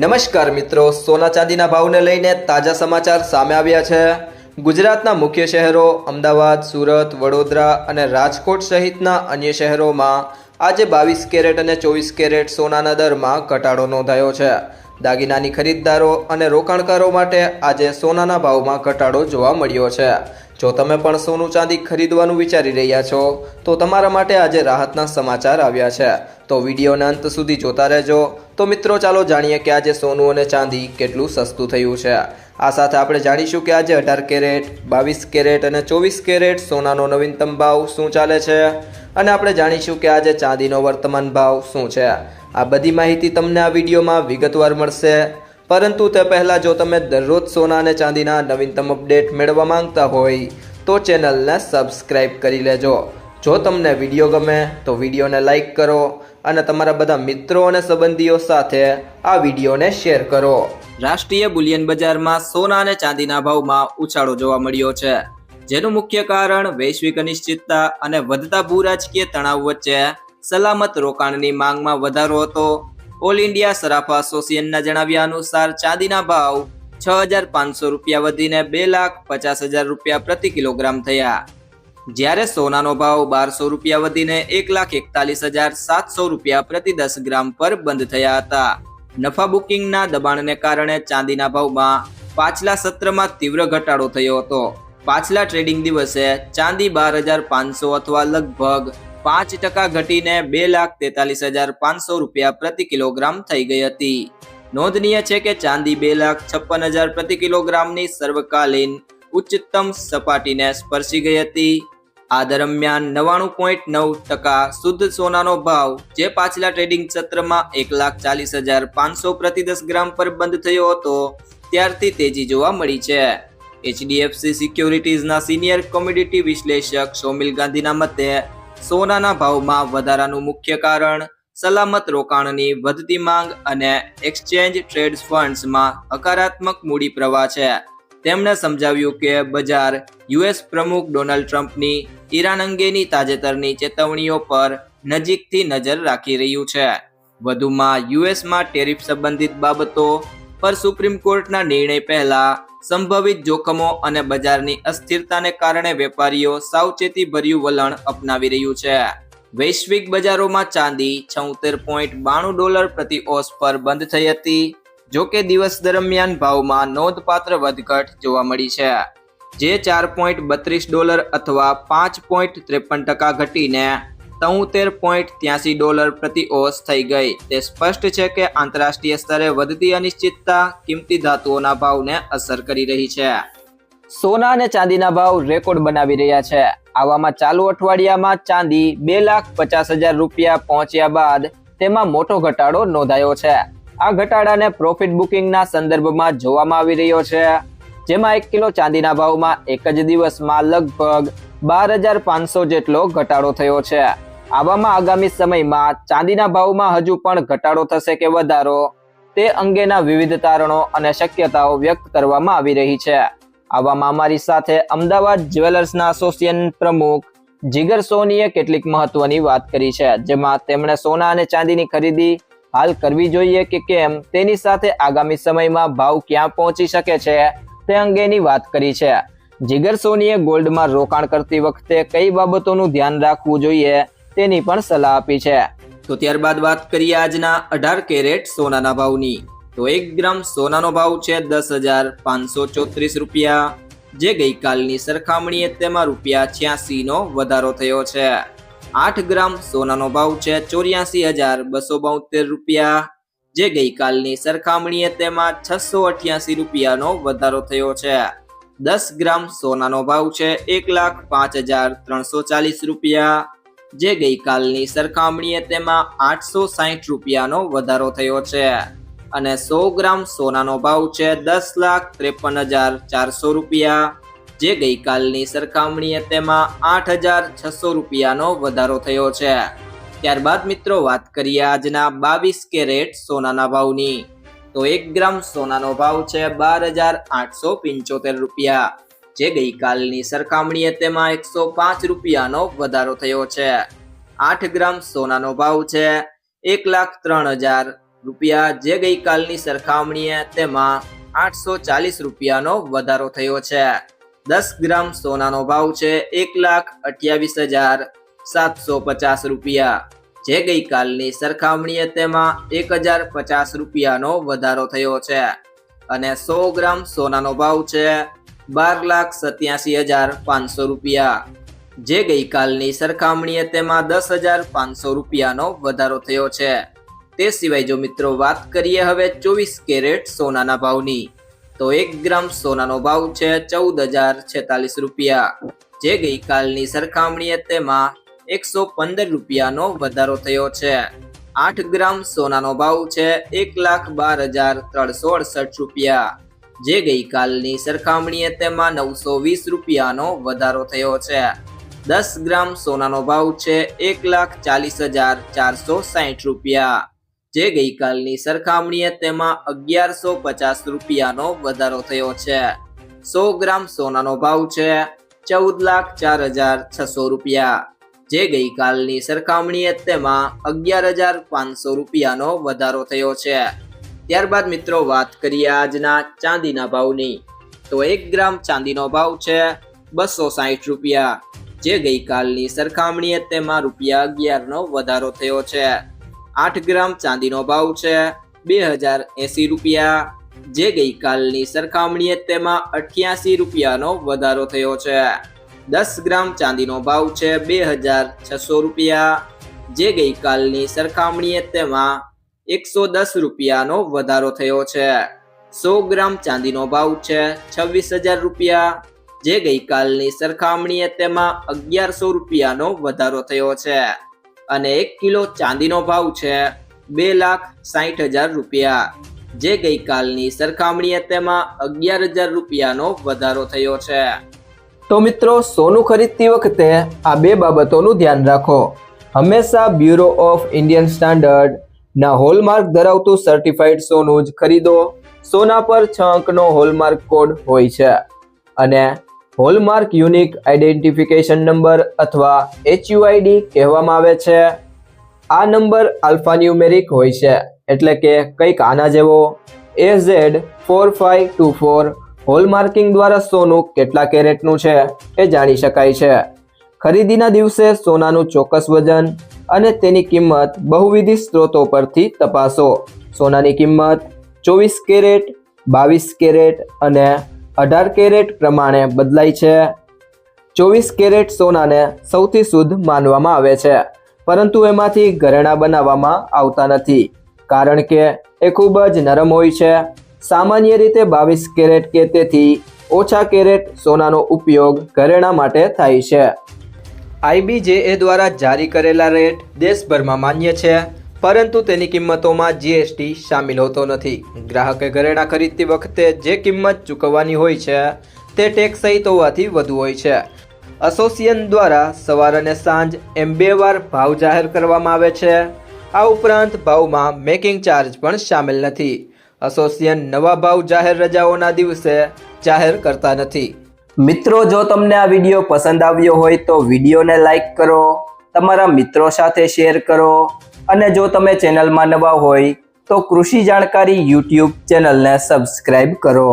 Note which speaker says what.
Speaker 1: નમસ્કાર મિત્રો, સોના ચાંદીના ભાવને લઈને તાજા સમાચાર સામે આવ્યા છે। ગુજરાતના મુખ્ય શહેરો અમદાવાદ, સુરત, વડોદરા અને રાજકોટ સહિતના અન્ય શહેરોમાં આજે 22 કેરેટ અને 24 કેરેટ સોનાના દરમાં ઘટાડો નોંધાયો છે। દાગીનાની ખરીદદારો અને રોકાણકારો માટે આજે સોનાના ભાવમાં ઘટાડો જોવા મળ્યો છે। જો તમે પણ સોનું ચાંદી ખરીદવાનું વિચારી રહ્યા છો તો તમારા માટે આજે રાહતના સમાચાર આવ્યા છે, તો વિડીયોના અંત સુધી જોતા રહેજો। તો મિત્રો ચાલો જાણીએ કે આજે સોનું અને ચાંદી કેટલું સસ્તું થયું છે। આ સાથે આપણે જાણીશું કે આજે 18 કેરેટ, 22 કેરેટ અને 24 કેરેટ સોનાનો નવીનતમ ભાવ શું ચાલે છે અને આપણે જાણીશું કે આજે ચાંદીનો વર્તમાન ભાવ શું છે। આ બધી માહિતી તમને આ વિડીયોમાં વિગતવાર મળશે, પરંતુ તે પહેલાં જો તમે દરરોજ સોના અને ચાંદીના નવીનતમ અપડેટ મેળવવા માંગતા હોય તો ચેનલને સબસ્ક્રાઈબ કરી લેજો। જો તમને વિડીયો ગમે તો વિડીયોને લાઈક કરો અને તમારા બધા મિત્રો અને સંબંધીઓ સાથે આ વિડીયોને શેર કરો। રાષ્ટ્રીય બુલિયન બજારમાં સોના અને ચાંદીના ભાવમાં ઉછાળો જોવા મળ્યો છે, જેનું મુખ્ય કારણ વૈશ્વિક અનિશ્ચિતતા અને વધતા ભૂરાજકીય તણાવ વચ્ચે સલામત રોકાણની માંગમાં વધારો હતો। ઓલ ઇન્ડિયા સરાફા એસોસિએશનના જણાવ્યા અનુસાર ચાંદીના ભાવ 6,500 રૂપિયા વધીને 2,50,000 રૂપિયા પ્રતિ કિલોગ્રામ થયા, જ્યારે સોનાનો ભાવ 1,200 રૂપિયા વધીને 1,41,700 રૂપિયા પ્રતિ 10 ગ્રામ પર બંધ થયા હતા। નફા બુકિંગના દબાણને કારણે ચાંદીના ભાવમાં પાછલા સત્રમાં તીવ્ર ઘટાડો થયો હતો। પાછલા ટ્રેડિંગ દિવસે ચાંદી 12,500 અથવા લગભગ 5% ઘટીને 2,43,500 રૂપિયા પ્રતિ કિલોગ્રામ થઈ ગઈ હતી। નોંધનીય છે કે ચાંદી 2,56,000 પ્રતિ કિલોગ્રામની સર્વકાલીન ઉચ્ચતમ સપાટીને સ્પર્શી ગઈ હતી। આ દરમિયાન 99.9% શુદ્ધ સોનાનો ભાવ, જે પાછલા ટ્રેડિંગ સત્રમાં 1,40,500 પ્રતિ 10 ગ્રામ પર બંધ થયો હતો, ત્યારથી તેજી જોવા મળી છે। એચડીએફસી સિક્યોરિટીઝના સિનિયર કોમોડિટી વિશ્લેષક સોમિલ ગાંધીના મતે સોનાના ભાવમાં વધારાનું મુખ્ય કારણ સલામત રોકાણની વધતી માંગ અને એક્સચેન્જ ટ્રેડ ફંડ્સમાં હકારાત્મક મૂડી પ્રવાહ છે। તેમણે સમજાવ્યું કે બજાર યુએસ પ્રમુખ ડોનાલ્ડ ટ્રમ્પની ઈરાન અંગેની તાજેતરની ચેતવણીઓ પર નજીકથી નજર રાખી રહ્યું છે। વધુમાં યુએસમાં ટેરિફ સંબંધિત બાબતો પર સુપ્રીમ કોર્ટના નિર્ણય પહેલા સંભવિત જોખમો અને બજારની અસ્થિરતાને કારણે વેપારીઓ સાવચેતીભર્યું વલણ અપનાવી રહ્યું છે। વૈશ્વિક બજારોમાં ચાંદી $76.92 પ્રતિ ઓસ પર બંધ થઈ હતી, જો કે દિવસ દરમિયાન ભાવમાં નોંધપાત્ર વધઘટ જોવા મળી છે, જે $4.32 અથવા 5.53% ઘટીને $73.83 પ્રતિ ઓસ થઈ ગઈ। તે સ્પષ્ટ છે કે આંતરરાષ્ટ્રીય સ્તરે વધતી અનિશ્ચિતતા કિંમતી ધાતુઓના ભાવને અસર કરી રહી છે। સોના અને ચાંદીના ભાવ રેકોર્ડ બનાવી રહ્યા છે। આવામાં ચાલુ અઠવાડિયામાં ચાંદી 2,50,000 રૂપિયા પહોંચ્યા બાદ તેમાં મોટો ઘટાડો નોંધાયો છે। આ ઘટાડાને પ્રોફિટ બુકિંગના સંદર્ભમાં જોવામાં આવી રહ્યો છે, જેમાં 1 કિલો ચાંદીના ભાવમાં એક જ દિવસમાં લગભગ 12,500 જેટલો ઘટાડો થયો છે। આવામાં આગામી સમયમાં ચાંદીના ભાવમાં હજુ પણ ઘટાડો થશે કે વધારો, તે અંગેના વિવિધ તારણો અને શક્યતાઓ વ્યક્ત કરવામાં આવી રહી છે। આવામાં અમારી સાથે અમદાવાદ જ્વેલર્સના એસોસિએશન પ્રમુખ જીગર સોનીએ કેટલીક મહત્વની વાત કરી છે, જેમાં તેમણે સોના અને ચાંદીની ખરીદી હાલ કરવી જોઈએ કે કેમ, તેની સાથે આગામી સમયમાં ભાવ ક્યાં પહોંચી શકે છે તે અંગેની વાત કરી છે। જીગર સોનીએ ગોલ્ડમાં રોકાણ કરતી વખતે કઈ બાબતોનું ધ્યાન રાખવું જોઈએ તેની પણ સલાહ આપી છે। તો ત્યારબાદ વાત કરીએ આજના 18 કેરેટ સોનાના ભાવની। તો 1 ગ્રામ સોનાનો ભાવ છે 10,534 રૂપિયા, જે ગઈકાલની સરખામણીએ તેમાં ₹86 નો વધારો થયો છે। 8 ગ્રામ સોનાનો ભાવ છે 84,272 રૂપિયા, જે ગઈકાલની સરખામણીએ તેમાં ₹688 રૂપિયાનો વધારો થયો છે। 10 ગ્રામ સોનાનો ભાવ છે 1,05,340 રૂપિયા, જે ગઈકાલની સરખામણીએ તેમાં ₹860 રૂપિયાનો વધારો થયો છે। અને 100 ગ્રામ સોનાનો ભાવ છે 10,53,400 રૂપિયા, જે ગઈકાલની સરખામણીએ તેમાં ₹8,600 રૂપિયાનો વધારો થયો છે। ત્યારબાદ મિત્રો વાત કરીએ આજના 22 કેરેટ સોનાના ભાવની। તો 1 ગ્રામ સોનાનો ભાવ છે 12,875 રૂપિયા, જે ગઈકાલની સરખામણીએ તેમાં ₹105 રૂપિયાનો વધારો થયો છે। 8 ગ્રામ સોનાનો ભાવ છે 1,03,000 રૂપિયા, જે ગઈકાલની સરખામણીએ તેમાં 840 રૂપિયાનો વધારો થયો છે. 10 ગ્રામ સોનાનો ભાવ છે 1,28,750 રૂપિયા, જે ગઈકાલની સરખામણીએ તેમાં 1,050 રૂપિયાનો વધારો થયો છે. અને 100 ગ્રામ સોનાનો ભાવ છે 12,87,500 રૂપિયા, જે ગઈકાલની સરખામણીએ તેમાં 10,500 રૂપિયાનો વધારો થયો છે. તે સિવાય જો મિત્રો વાત કરીએ હવે 24 કેરેટ સોનાના ભાવની, તો 1 ગ્રામ સોનાનો ભાવ છે 14,046 રૂપિયા, જે ગઈકાલની સરખામણીએ તેમાં 115 રૂપિયાનો વધારો થયો છે. 8 ગ્રામ સોનાનો ભાવ છે 1,12,368 રૂપિયા, જે ગઈકાલની સરખામણીએ તેમાં 920 રૂપિયાનો વધારો થયો છે. 10 ગ્રામ સોનાનો ભાવ છે 1,40,460 રૂપિયા, જે ગઈકાલની સરખામણીએ તેમાં 1,150 રૂપિયાનો વધારો થયો છે. 100 ગ્રામ સોનાનો ભાવ છે 14,04,600 રૂપિયા, જે ગઈકાલની સરખામણીએ તેમાં 11,500 રૂપિયાનો વધારો થયો છે. ત્યારબાદ મિત્રો વાત કરીએ આજના ચાંદીના ભાવની, તો 1 ગ્રામ ચાંદીનો ભાવ છે 260 રૂપિયા, જે ગઈકાલની સરખામણીએ તેમાં ₹11નો વધારો થયો છે. 8 ગ્રામ ચાંદીનો ભાવ છે 2,080 રૂપિયા, જે ગઈકાલની સરખામણીએ તેમાં 88 રૂપિયાનો વધારો થયો છે. 10 ગ્રામ ચાંદીનો ભાવ છે 2,600 રૂપિયા, જે ગઈકાલની સરખામણીએ તેમાં 110 રૂપિયાનો વધારો થયો છે. 100 ગ્રામ ચાંદીનો ભાવ છે 26,000 રૂપિયા, જે ગઈકાલની સરખામણીએ તેમાં 1,100 રૂપિયાનો વધારો થયો છે. અને 1 કિલો ચાંદીનો ભાવ છે 2,60,000 રૂપિયા, જે ગઈકાલની સરખામણીએ તેમાં 11,000 રૂપિયાનો વધારો થયો છે. તો મિત્રો, સોનું ખરીદતી વખતે આ બે બાબતોનું ધ્યાન રાખો. હંમેશા બ્યુરો ઓફ ઇન્ડિયન સ્ટાન્ડર્ડ ના હોલમાર્ક ધરાવતું સર્ટિફાઈડ સોનું જ ખરીદો. સોના પર 6 અંકનો હોલમાર્ક કોડ હોય છે અને હોલમાર્ક યુનિક આઈડેન્ટિફિકેશન નંબર અથવા HUID કહેવામાં આવે છે. આ નંબર આલ્ફાન્યુમેરિક હોય છે, એટલે કે કંઈક આના જેવો AZ4524. હોલમાર્કિંગ દ્વારા સોનું કેટલા કેરેટનું છે એ જાણી શકાય છે. ખરીદીના દિવસે સોનાનું ચોક્કસ વજન અને તેની કિંમત બહુવિધ સ્ત્રોતો પરથી તપાસો. સોનાની કિંમત 24 કેરેટ, 22 કેરેટ અને 18 કેરેટ પ્રમાણે બદલાય છે. 24 કેરેટ સોનાને સૌથી શુદ્ધ માનવામાં આવે છે, પરંતુ એમાંથી ઘરેણાં બનાવવામાં આવતા નથી, કારણ કે એ ખૂબ જ નરમ હોય છે. સામાન્ય રીતે 22 કેરેટ કે તેથી ઓછા કેરેટ સોનાનો ઉપયોગ ઘરેણાં માટે થાય છે. IBJA દ્વારા જારી કરેલા રેટ દેશભરમાં માન્ય છે, પરંતુ તેની કિંમતોમાં GST શામેલ હોતો નથી. ગ્રાહકે ઘરેણાં ખરીદતી વખતે જે કિંમત ચૂકવવાની હોય છે તે ટેક્સ સહિત હોવાથી વધુ હોય છે. એસોસિએશન દ્વારા સવાર અને સાંજ એમ 2 વાર ભાવ જાહેર કરવામાં આવે છે. આ ઉપરાંત ભાવમાં મેકિંગ ચાર્જ પણ શામેલ નથી. એસોસિએશન નવા ભાવ જાહેર રજાઓના દિવસે જાહેર કરતા નથી. મિત્રો, જો તમને આ વિડીયો પસંદ આવ્યો હોય તો વિડીયોને લાઈક કરો, તમારા મિત્રો સાથે શેર કરો અને જો તમે ચેનલમાં નવા હોય તો કૃષિ જાણકારી YouTube ચેનલને સબસ્ક્રાઇબ કરો.